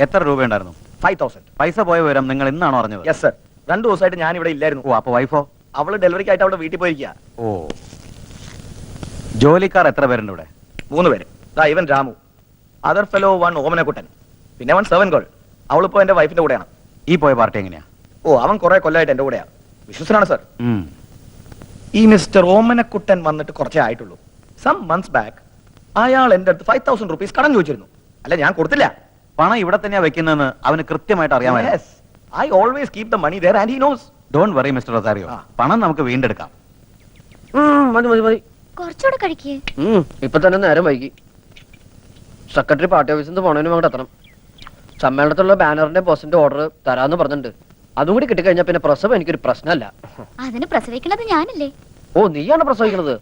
എത്ര രൂപയുണ്ടായിരുന്നു? 5000. പൈസ പോയ വിവരം നിങ്ങൾ ഇന്നാണോ അറിഞ്ഞത്? Yes sir. 2 ദിവസമായിട്ട് ഞാൻ ഇവിടെ ഇല്ലായിരുന്നു. ഓ, അപ്പൊ വൈഫോ? അവള് ഡെലിവറിക്കായിട്ട് അവിടെ വീട്ടിൽ പോയിരിക്കുക. ഓ, ജോലിക്കാർ എത്ര പേരുണ്ട് ഇവിടെ? 3 പേര്. ഇവൻ രാമു, അതർ ഫെലോ 1 ഓമനക്കുട്ടൻ, പിന്നെ 1 സെവൻ ഗേൾ. അവളിപ്പോ എന്റെ വൈഫിന്റെ കൂടെയാണ്. ഈ പോയ പാർട്ടി എങ്ങനെയാ? ഓ, അവൻ കുറെ കൊല്ലമായിട്ട് എന്റെ കൂടെയാണ്. വിശ്വസനാണ് സർ. ഈ മിസ്റ്റർ ഓമനക്കുട്ടൻ വന്നിട്ട് കുറച്ചേ ആയിട്ടുള്ളൂ. സം മന്ത്സ് ബാക്ക് അയാൾ എന്റെ അടുത്ത് 5000 rupees കടം ചോദിച്ചിരുന്നു. അല്ല, ഞാൻ കൊടുത്തില്ല. പണം ഇവിടെ തന്നെയാ വെക്കുന്നതെന്ന് അവന് കൃത്യമായിട്ട് അറിയാമായിരുന്നു. I always keep the money there and he knows. Don't worry, Mr. Rosario. പണം നമുക്ക് വീണ്ടെടുക്കാം. മതി മതി മതി. കുറച്ചുകൂടെ കഴിക്കേ. ഇപ്പൊ തന്നെ നേരം വൈകി. സെക്രട്ടറി പാർട്ടി ഓഫീസിൽ നിന്ന് പോണതിനും അങ്ങോട്ട് എത്തണം. സമ്മേളനത്തിലുള്ള ബാനറിന്റെ ബോസിന്റെ ഓർഡർ തരാന്ന് പറഞ്ഞിട്ടുണ്ട്. അതും കൂടി കിട്ടിക്കഴിഞ്ഞാൽ പിന്നെ പ്രസവം എനിക്കൊരു പ്രശ്നമല്ല. അതിന് പ്രസവിക്കണത് ഞാനല്ലേ? ഓ, നീയാണ് പ്രസവിക്കണത്?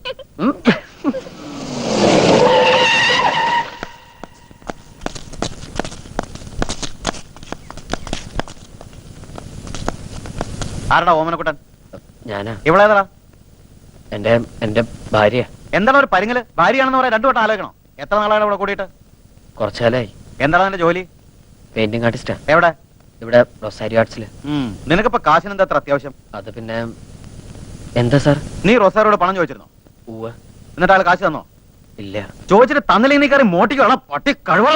ആരടാ ഓമനക്കുട്ടൻ? ഞാനാ. ഇവളേതാ? എന്റെ ഭാര്യ. എന്താണ് ഒരു പരിങ്ങല്? ഭാര്യയാണെന്ന് പറയാൻ 2 വട്ടം ആലോചിക്കണം. എത്ര നാളാണ് ഇവിടെ കൂടിയിട്ട്? കുറച്ചാലായി. എന്താണ് നിന്റെ ജോലി? പെയിന്റിംഗ് ആർട്ടിസ്റ്റാ. എവിടെ? ഇവിടെ റൊസാരിയോ ആർട്സില്. നിനക്കിപ്പോ കാശിന് എന്താ അത്ര അത്യാവശ്യം? അത് പിന്നെ എന്താ സാർ? നീ റൊസാരിയോട് പണം ചോദിച്ചിരുന്നോ? ഉവ്വ്. എന്നിട്ട് ആൾ കാശ് തന്നോ? ഇല്ല. ചോദിച്ചിട്ട് തന്നില്ലെങ്കിൽ നീ കയറി മോട്ടിക്കോളാം. പട്ടി കഴിവോ.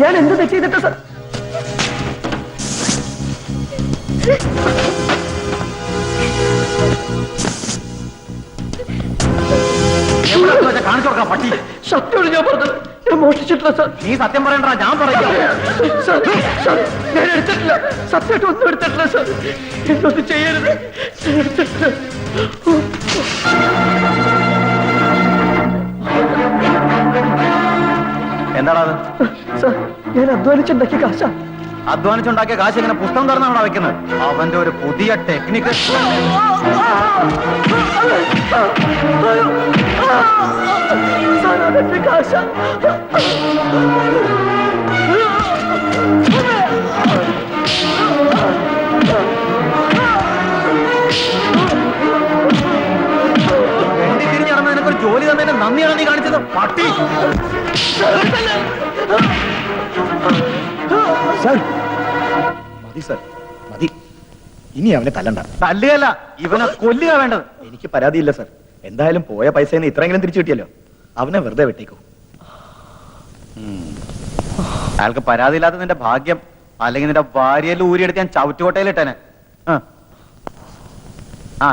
ഞാൻ എന്ത് തെറ്റ് ചെയ്തിട്ടാ സാർ? കാണിച്ചു കൊടുക്കാം പട്ടി. സത്യമാണ് ഞാൻ പറഞ്ഞത്. ഞാൻ മോഷ്ടിച്ചിട്ടില്ല സാർ. നീ സത്യം പറയണ്ട, ഞാൻ പറയാം. ഞാൻ എടുത്തിട്ടില്ല. സത്യമായിട്ട് ഒന്നും എടുത്തിട്ടില്ല സാർ. എന്നൊന്നും ചെയ്യരുത്. എന്താണത്? സാർ, ഞാൻ അധ്വാനിച്ചുണ്ടാക്കിയ കാശാ. അധ്വാനിച്ചുണ്ടാക്കിയ കാശ് ഇങ്ങനെ പുസ്തകം തുറന്നാണ് വെക്കുന്നത്. അവന്റെ ഒരു പുതിയ ടെക്നിക്ക്. കാശാ. തിരിഞ്ഞു നടന്ന നിനക്കൊരു ജോലി തന്നതിന് നന്ദിയാണ് നീ കാണിച്ചത്, പട്ടി. മതി സർ, മതി. ഇനി അവനെ തല്ലണ്ട. തല്ലുകയല്ല, ഇവനെ കൊല്ലുക വേണ്ടത്. എനിക്ക് പരാതിയില്ല സർ. എന്തായാലും പോയ പൈസ ഇത്രയെങ്കിലും തിരിച്ചു കിട്ടിയല്ലോ. അവനെ വെറുതെ വെട്ടേക്കൂ. അയാൾക്ക് പരാതിയില്ലാത്ത നിന്റെ ഭാഗ്യം. അല്ലെങ്കിൽ നിന്റെ ഭാര്യയിൽ ഊരിയെടുത്ത് ഞാൻ ചവിറ്റുകോട്ടയിലിട്ടേനെ.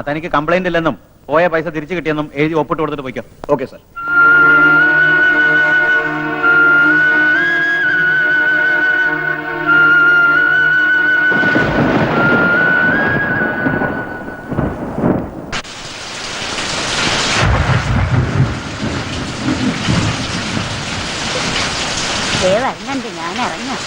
തനിക്ക് കംപ്ലൈന്റ് ഇല്ലെന്നും പോയ പൈസ തിരിച്ചു കിട്ടിയെന്നും എഴുതി ഒപ്പിട്ട് കൊടുത്തിട്ട് പോയിക്കോ. Okay sir. വരണുണ്ട്, ഞാൻ ഇറങ്ങാം.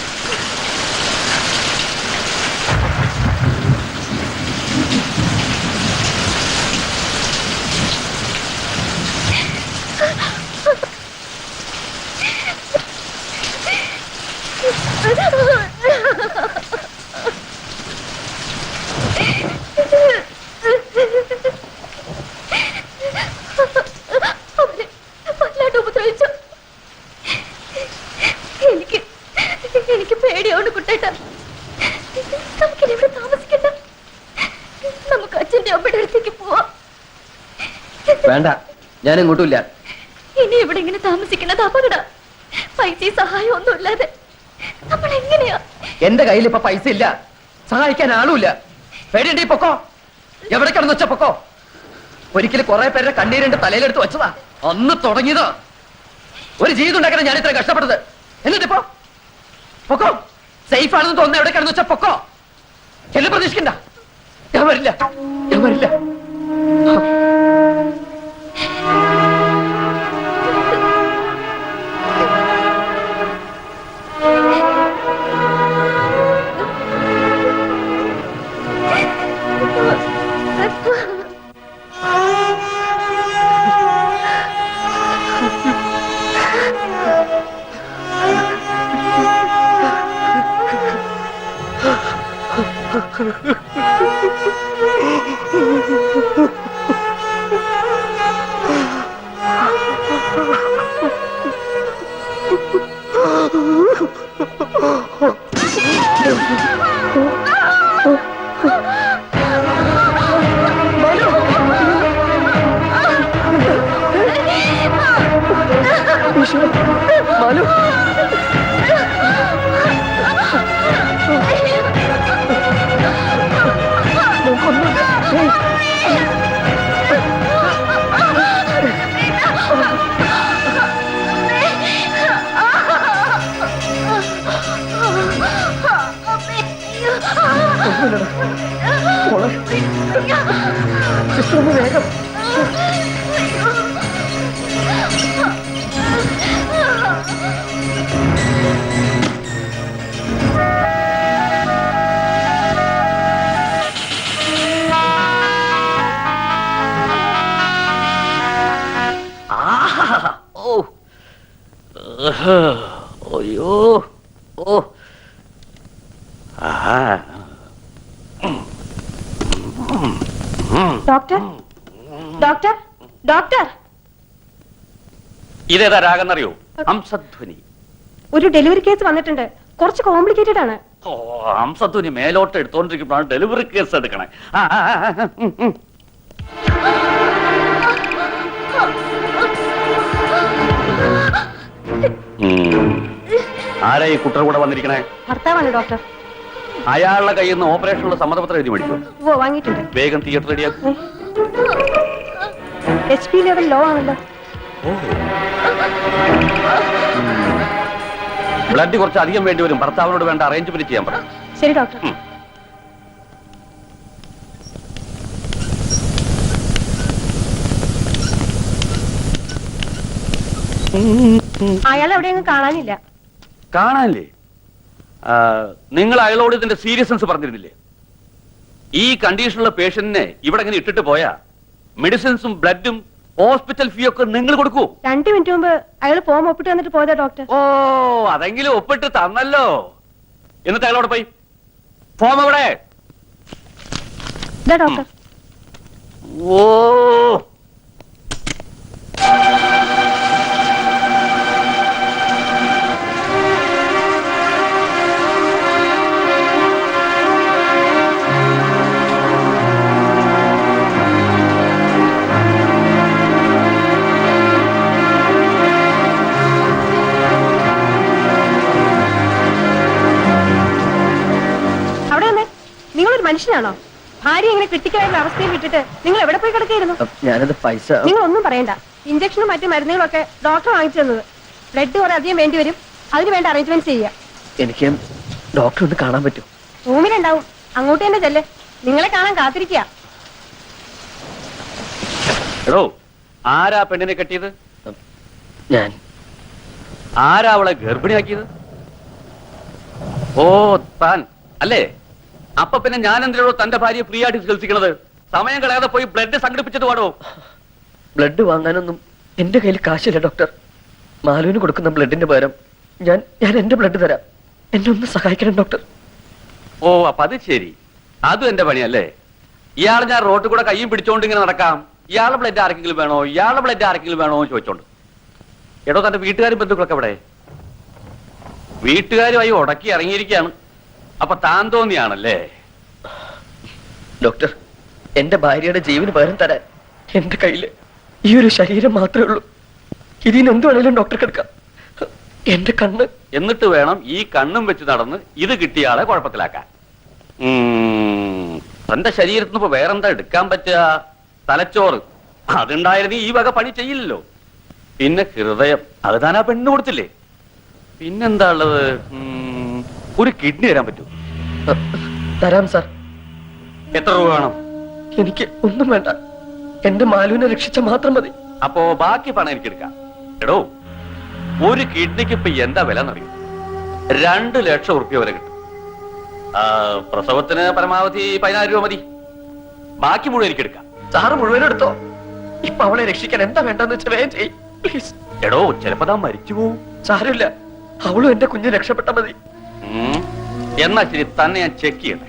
എനിക്ക് പേടിയോണ്ട് കുട്ടേട്ട. നമുക്കിനി ഇവിടെ താമസിക്കണ്ട. നമുക്ക് അച്ഛന്റെ അമ്മയുടെ അടുത്തേക്ക് പോവാം. വേണ്ട, ഞാൻ എങ്ങോട്ടുമില്ല. ഇനി ഇവിടെ ഇങ്ങനെ താമസിക്കുന്നത് അപകട. പൈസ സഹായം ഒന്നും ഇല്ലാതെ നമ്മൾ എങ്ങനെയാ? എന്റെ കയ്യിൽ ഇപ്പൊ പൈസ ഇല്ല, സഹായിക്കാൻ ആളുമില്ല. പേടിയുണ്ട്, പൊക്കോ. എവിടെ കിടന്ന് വെച്ച പൊക്കോ. ഒരിക്കലും കുറെ പേരുടെ കണ്ണീരിന്റെ തലയിലെടുത്ത് വെച്ചതാ. അന്ന് തുടങ്ങിയതോ. ഒരു ജീവിതം ഉണ്ടാക്കാൻ ഞാൻ ഇത്ര കഷ്ടപ്പെട്ടത്. എന്നിട്ടിപ്പോ പൊക്കോ. സേഫ് ആണെന്ന് തോന്നുന്നു. എവിടെ കിടന്ന് വെച്ച പൊക്കോ. എല്ലാം പ്രതീക്ഷിക്കണ്ട. ഞാൻ വരില്ല, ഞാൻ വരില്ല. മാലു വേഗം അയ്യോ ഓ ഡോക്ടർ ഡോക്ടർ ഡോക്ടർ ഇതേതാ രാഗെന്നറിയോ? ഹംസധ്വനി. ഒരു ഡെലിവറി കേസ് വന്നിട്ടുണ്ട്, കുറച്ച് കോംപ്ലിക്കേറ്റഡ് ആണ്. ഓ, ഹംസധ്വനി മേലോട്ട് എടുത്തോണ്ടിരിക്കുമ്പോഴാണ് ഡെലിവറി കേസ് എടുക്കണേ. ആരാ ഈ കുട്ടർ കൂടെ വന്നിരിക്കണേ? ഭർത്താവാണ് ഡോക്ടർ. അയാളുടെ കയ്യിൽ നിന്ന് ഓപ്പറേഷനുള്ള സമ്മതപത്രം എഴുതി മേടിച്ചു. ഓ, വാങ്ങിയിട്ടുണ്ട്. വേഗം തിയേറ്റർ റെഡിയാക്കും. HP ലെവൽ ലോ ആണല്ലോ. ബ്ലഡ് കുറച്ച് അധികം വേണ്ടി വരും. ഭർത്താവിനോട് വേണ്ട അറേഞ്ച്മെന്റ് ചെയ്യാൻ പറ. ശരി ഡോക്ടർ. അയാൾ എവിടെയെങ്കിലും കാണാനില്ല. കാണാനില്ലേ? നിങ്ങൾ അയാളോട് ഇതിന്റെ സീരിയസ്നെസ് പറഞ്ഞിരുന്നില്ലേ? ഈ കണ്ടീഷനുള്ള പേഷ്യന്റിനെ ഇവിടെ ഇങ്ങനെ ഇട്ടിട്ട് പോയാ മെഡിസിൻസും ബ്ലഡും ഹോസ്പിറ്റൽ ഫീ ഒക്കെ നിങ്ങൾ കൊടുക്കൂ. 2 മിനിറ്റ് മുമ്പ് അയാൾ ഫോം ഒപ്പിട്ട് വന്നിട്ട് പോയതാ ഡോക്ടർ. ഓ, അതെങ്കിലും ഒപ്പിട്ട് തന്നല്ലോ. എന്നിട്ട് അയാളോട് പോയി ഫോം എവിടെ? ഇതാ ഡോക്ടർ. ഓ, നിങ്ങളൊരു മനുഷ്യനാണോ? ഭാര്യ ഇങ്ങനെ ക്രിട്ടിക്കലായുള്ള അവസ്ഥയിൽ വിട്ടിട്ട് നിങ്ങൾ എവിടെ പോയി കിടക്കായിരുന്നു? ഞാനത് പൈസ നിങ്ങൾ ഒന്നും പറയണ്ട. ഇഞ്ചക്ഷനും മറ്റു മരുന്നുകളൊക്കെ ഡോക്ടർ വാങ്ങിച്ചു തന്നത്. ബ്ലഡ് കുറെ അധികം വേണ്ടി വരും, അതിന് വേണ്ട അറേഞ്ച്മെന്റ് ചെയ്യുക. എനിക്ക് ഡോക്ടർ ഒന്ന് കാണാൻ പറ്റും? റൂമിലുണ്ടാവും, അങ്ങോട്ട് തന്നെ ചെല്ലേ. നിങ്ങളെ കാണാൻ കാത്തിരിക്കുക. എടോ, ആരാ പെണ്ണിനെ കെട്ടിയത്? ഞാൻ. ആരാ അവളെ ഗർഭിണിയാക്കിയത്? ഓ, താൻ അല്ലേ? അപ്പൊ പിന്നെ ഞാൻ എന്തിനോ തന്റെ ഭാര്യയെ ഫ്രീ ആയിട്ട് ചികിത്സിക്കണത്? സമയം കളയാതെ പോയി ബ്ലഡ് സംഘടിപ്പിച്ചിട്ട് പാടോ. ബ്ലഡ് വാങ്ങാനൊന്നും എന്റെ കയ്യിൽ കാശില്ല ഡോക്ടർ. മാലുവിന് കൊടുക്കുന്ന ബ്ലഡിന്റെ പകരം ഞാൻ എന്റെ ബ്ലഡ് തരാം. എന്നെ ഒന്ന് സഹായിക്കണം ഡോക്ടർ. ഓ, അപ്പൊ അത് ശരി. അതും എന്റെ പണിയല്ലേ? ഇയാൾ ഞാൻ റോട്ടിൽ കൂടെ കയ്യും പിടിച്ചോണ്ട് ഇങ്ങനെ നടക്കാം. ഇയാളുടെ ബ്ലഡ് ആർക്കെങ്കിലും വേണോ, ഇയാളുടെ ബ്ലഡ് ആർക്കെങ്കിലും വേണോ എന്ന് ചോദിച്ചോണ്ട്. എടോ, തന്റെ വീട്ടുകാരും ബന്ധുക്കളൊക്കെ ഇവിടെ? വീട്ടുകാരുമായി ഉടക്കി ഇറങ്ങിയിരിക്കുകയാണ്. അപ്പൊ താൻ തോന്നിയാണല്ലേ? ഡോക്ടർ, എന്റെ ഭാര്യയുടെ ജീവന് പകരം തരാൻ എന്റെ കയ്യില് ഈ ഒരു ശരീരം മാത്രമേ ഉള്ളൂ. ഇതിന് എന്ത് വേണേലും ഡോക്ടർക്ക് എടുക്കാം. എന്റെ കണ്ണ്. എന്നിട്ട് വേണം ഈ കണ്ണും വെച്ച് നടന്ന് ഇത് കിട്ടിയ ആളെ കുഴപ്പത്തിലാക്കാൻ. തന്റെ ശരീരത്തിന് ഇപ്പൊ വേറെന്താ എടുക്കാൻ പറ്റുക? തലച്ചോറ്. അതുണ്ടായിരുന്നു ഈ വക പണി ചെയ്യില്ലല്ലോ. പിന്നെ ഹൃദയം, അത് താൻ ആ പെണ്ണ് കൊടുത്തില്ലേ? പിന്നെന്താ ഉള്ളത്? ഒരു കിഡ്നി തരാൻ പറ്റൂ? തരാം സാർ. എത്ര രൂപ വേണം? എനിക്ക് ഒന്നും വേണ്ട. എന്റെ മാലുവിനെ രക്ഷിച്ച മാത്രം മതി. അപ്പോ ബാക്കി പണം എനിക്ക് എടുക്കാം. എടോ, ഒരു കിഡ്നിക്ക് ഇപ്പൊ എന്താ വില എന്നറിയും? 2 ലക്ഷം ഉറുപ്പ്യ വരെ കിട്ടും. പ്രസവത്തിന് പരമാവധി 14 രൂപ മതി. ബാക്കി മുഴുവൻ എനിക്ക് എടുക്കാം. സാറ് മുഴുവൻ എടുത്തോ. ഇപ്പൊ അവളെ രക്ഷിക്കാൻ എന്താ വേണ്ടെന്ന് വെച്ചാൽ വേഗം ചെയ്യ് പ്ലീസ്. എടോ, ചിലപ്പോ താൻ മരിച്ചു പോവും. സാരമില്ല, അവളും എന്റെ കുഞ്ഞ് രക്ഷപ്പെട്ട മതി. എന്നാ ശരി, തന്നെ ഞാൻ ചെക്ക് ചെയ്യട്ടെ.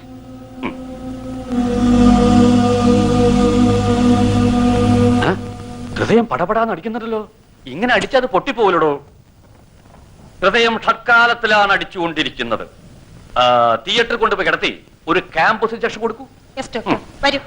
ഹൃദയം പടപടാന്ന് അടിക്കുന്നുണ്ടല്ലോ. ഇങ്ങനെ അടിച്ചത് പൊട്ടിപ്പോലടോ. ഹൃദയം ഷഡ്കാലത്തിലാണ് അടിച്ചുകൊണ്ടിരിക്കുന്നത്. തിയേറ്ററിൽ കൊണ്ടുപോയി കിടത്തി ഒരു ക്യാമ്പസ് ഇഞ്ചക്ഷൻ കൊടുക്കൂ. വരൂ.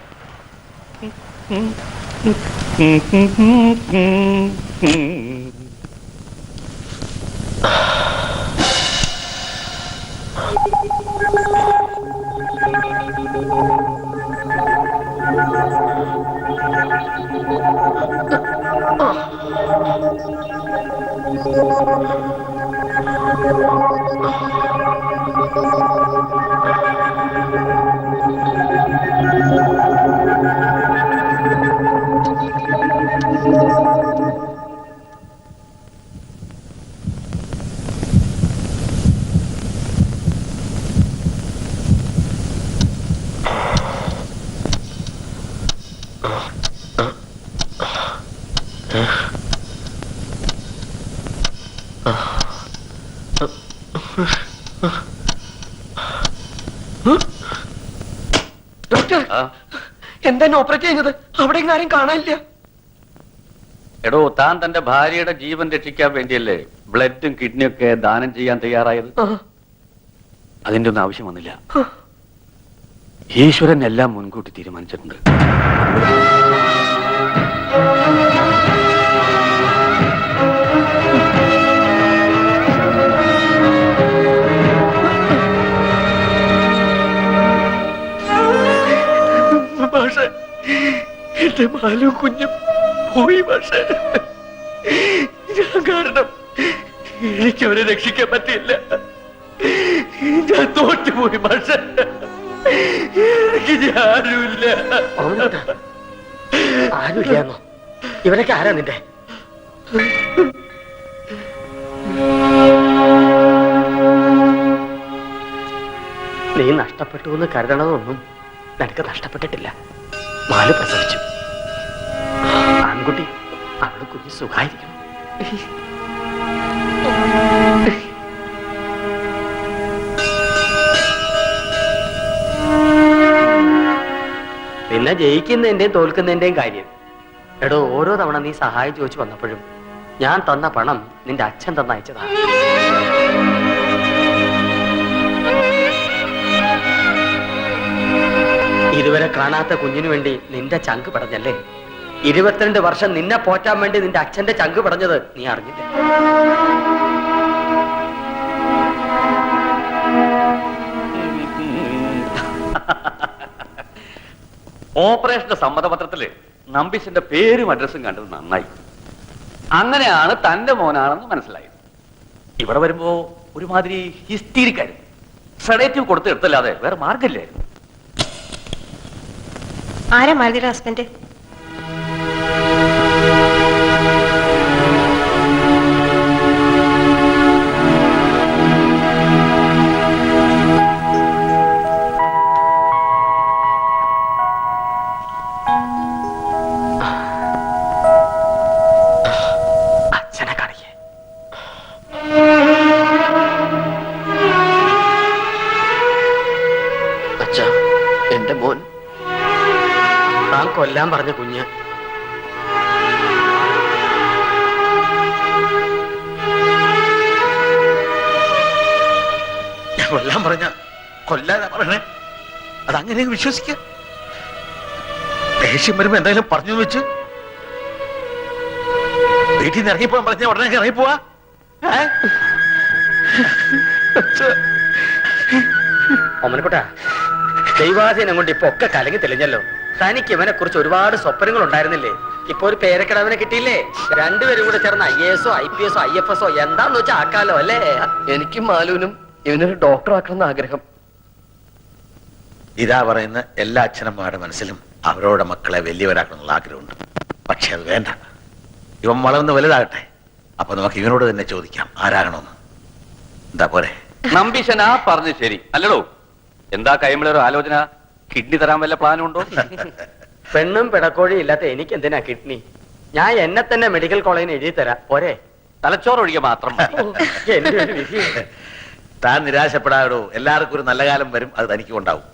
ഡോക്ടർ, എന്താ ഓപ്പറേറ്റ് ചെയ്യുന്നത്? അവിടെ ആരും കാണാനില്ല. എടോ, താൻ തന്റെ ഭാര്യയുടെ ജീവൻ രക്ഷിക്കാൻ വേണ്ടിയല്ലേ ബ്ലഡും കിഡ്നിയും ഒക്കെ ദാനം ചെയ്യാൻ തയ്യാറായത്? അതിന്റെ ഒന്നും ആവശ്യം വന്നില്ല. ഈശ്വരൻ എല്ലാം മുൻകൂട്ടി തീരുമാനിച്ചിട്ടുണ്ട്. പക്ഷേ എന്റെ മാലു കുഞ്ഞും പോയി. പക്ഷേ ഞാൻ കാരണം എനിക്ക് അവരെ രക്ഷിക്കാൻ പറ്റിയില്ല. ഞാൻ തോറ്റുപോയി. പക്ഷേ എനിക്ക് ആരുമില്ല. ആരുമില്ലാന്നോ? ഇവരൊക്കെ ആരാ നിന്റെ? നീ നഷ്ടപ്പെട്ടു എന്ന് കരുതണതൊന്നും നിനക്ക് നഷ്ടപ്പെട്ടിട്ടില്ല. മാലു പ്രസവിച്ചു. ആൺകുട്ടി, അവള് കുഞ്ഞ് സുഖായിരിക്കണം. പിന്നെ ജയിക്കുന്നതിന്റെയും തോൽക്കുന്നതിന്റെയും കാര്യം. എടോ, ഓരോ തവണ നീ സഹായം ചോദിച്ചു വന്നപ്പോഴും ഞാൻ തന്ന പണം നിന്റെ അച്ഛൻ തന്നയച്ചതാ. ഇതുവരെ കാണാത്ത കുഞ്ഞിനു വേണ്ടി നിന്റെ ചങ്ക് പടഞ്ഞല്ലേ? 22 വർഷം നിന്നെ പോറ്റാൻ വേണ്ടി നിന്റെ അച്ഛന്റെ ചങ്ക് പടഞ്ഞത് നീ അറിഞ്ഞില്ല. ഓപ്പറേഷന്റെ സമ്മതപത്രത്തില് നമ്പീശന്റെ പേരും അഡ്രസ്സും കണ്ടത് നന്നായി. അങ്ങനെയാണ് തന്റെ മോനാണെന്ന് മനസ്സിലായത്. ഇവിടെ വരുമ്പോ ഒരുമാതിരി ഹിസ്റ്റീരിക്കായിരുന്നു. സെഡേറ്റീവ് കൊടുത്ത് എടുത്തല്ലാതെ വേറെ മാർഗമില്ലായിരുന്നു. ആരാ മാലതിയുടെ ഹസ്ബൻഡ്? അച്ഛനെ കറിയേ. അച്ഛാ, എന്റെ മോൻ. താൻ കൊല്ലാൻ പറഞ്ഞ കുഞ്ഞ് കൊല്ലാൻ പറഞ്ഞ കൊല്ലാനാ പറയണേ? അതങ്ങനെ വിശ്വസിക്ക? ദേഷ്യം വരുമ്പോ എന്തായാലും പറഞ്ഞു വെച്ച് വീട്ടിൽ നിന്ന് ഇറങ്ങിപ്പോവാൻ പറഞ്ഞ ഉടനെ ഇറങ്ങിപ്പോവാ? ഓമനക്കുട്ട, ദൈവാധീനം കൊണ്ട് ഇപ്പൊ ഒക്കെ കലങ്ങി തെളിഞ്ഞല്ലോ. തനിക്ക് ഇവനെ കുറിച്ച് ഒരുപാട് സ്വപ്നങ്ങൾ ഉണ്ടായിരുന്നില്ലേ? ഇപ്പൊ ഒരു പേരക്കിടവനെ കിട്ടിയില്ലേ? രണ്ടുപേരും കൂടെ ചേർന്ന് IAS IPS IFS എന്താന്ന് വെച്ചാൽ ആക്കാലോ അല്ലേ? എനിക്കും മാലുവിനും ഇവനൊരു ഡോക്ടർ ആക്കണമെന്ന് ആഗ്രഹം. ഇതാ പറയുന്ന എല്ലാ അച്ഛനമ്മമാരുടെ മനസ്സിലും അവരോടെ മക്കളെ വലിയവരാക്കണമെന്നുള്ള ആഗ്രഹമുണ്ട്. പക്ഷെ അത് വേണ്ട. ഇവൻ വളർന്ന് വലുതാകട്ടെ. അപ്പൊ നമുക്ക് ഇവനോട് തന്നെ ചോദിക്കാം ആരാകണമെന്ന്. എന്താ പോരെ? നമ്പീശനാ പറഞ്ഞു ശരി അല്ലടോ. എന്താ കൈമളൊരു ആലോചന? കിഡ്നി തരാൻ വല്ല പ്ലാനും ഉണ്ടോ? പെണ്ണും പിടക്കോഴിയും ഇല്ലാത്ത എനിക്ക് എന്തിനാ കിഡ്നി? ഞാൻ എന്നെ തന്നെ മെഡിക്കൽ കോളേജിന് എഴുതി തരാം, പോരെ? തലച്ചോറ് ഒഴികെ മാത്രം മതി. എന്റെ ഒരു വിധി. താൻ നിരാശപ്പെടാടോ. എല്ലാവർക്കും ഒരു നല്ല കാലം വരും. അത് തനിക്കും ഉണ്ടാവും.